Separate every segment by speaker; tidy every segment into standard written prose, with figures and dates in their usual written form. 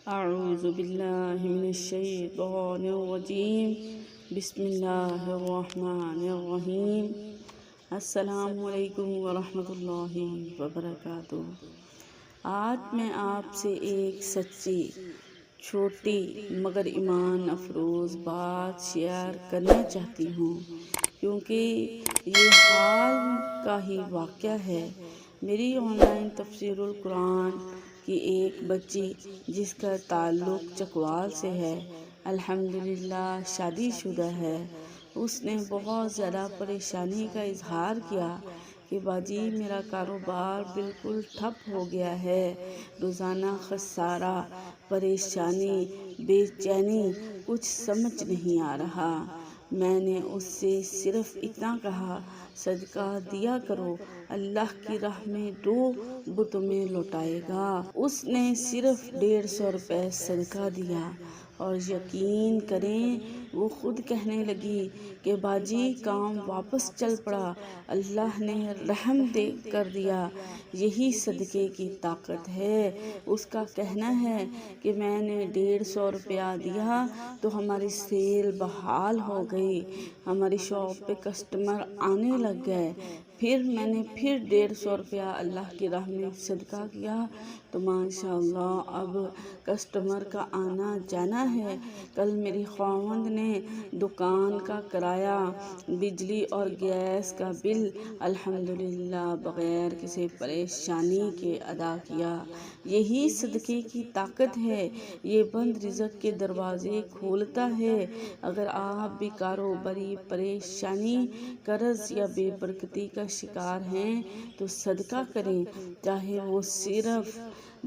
Speaker 1: اعوذ باللہ من الشیطان الرجیم بسم اللہ الرحمن الرحیم۔ السلام علیکم ورحمۃ اللہ وبرکاتہ۔ آج میں آپ سے ایک سچی، چھوٹی مگر ایمان افروز بات شیئر کرنا چاہتی ہوں، کیونکہ یہ حال کا ہی واقعہ ہے۔ میری آن لائن تفسیر القرآن کی ایک بچی، جس کا تعلق چکوال سے ہے، الحمدللہ شادی شدہ ہے، اس نے بہت زیادہ پریشانی کا اظہار کیا کہ باجی میرا کاروبار بالکل ٹھپ ہو گیا ہے، روزانہ خسارہ، پریشانی، بے چینی، کچھ سمجھ نہیں آ رہا۔ میں نے اس سے صرف اتنا کہا، صدقہ دیا کرو، اللہ کی راہ میں دو، وہ تمہیں لوٹائے گا۔ اس نے صرف 150 روپے صدقہ دیا، اور یقین کریں وہ خود کہنے لگی کہ باجی کام واپس چل پڑا، اللہ نے رحم کر دیا، یہی صدقے کی طاقت ہے۔ اس کا کہنا ہے کہ میں نے 150 روپیہ دیا تو ہماری سیل بحال ہو گئی، ہماری شاپ پہ کسٹمر آنے لگ گئے۔ پھر میں نے 150 روپیہ اللہ کی راہ میں صدقہ کیا تو ماشاءاللہ اب کسٹمر کا آنا جانا ہے۔ کل میری خاوند نے دکان کا کرایہ، بجلی اور گیس کا بل الحمدللہ بغیر کسی پریشانی کے ادا کیا۔ یہی صدقے کی طاقت ہے، یہ بند رزق کے دروازے کھولتا ہے۔ اگر آپ بھی کاروباری پریشانی، قرض یا بے برکتی کا شکار ہیں تو صدقہ کریں، چاہے وہ صرف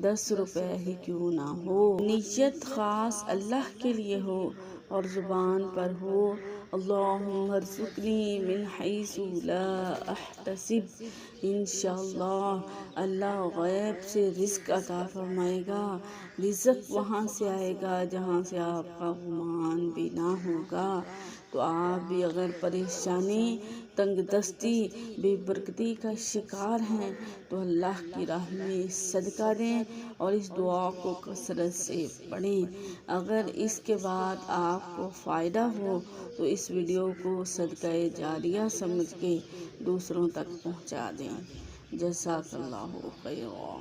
Speaker 1: 10 روپے ہی کیوں نہ ہو۔ نیت خاص اللہ کے لیے ہو اور زبان پر ہو، اللہم ارزقنی من حیث لا احتسب۔ انشاءاللہ اللہ غیب سے رزق عطا فرمائے گا، رزق وہاں سے آئے گا جہاں سے آپ کا گمان بھی نہ ہوگا۔ تو آپ بھی اگر پریشانی، تنگ دستی، بے برکتی کا شکار ہیں تو اللہ کی راہ میں صدقہ دیں اور اس دعا کو کثرت سے پڑھیں۔ اگر اس کے بعد آپ کو فائدہ ہو تو اس ویڈیو کو صدقہ جاریہ سمجھ کے دوسروں تک پہنچا دیں۔ جزاک اللہ خیرا۔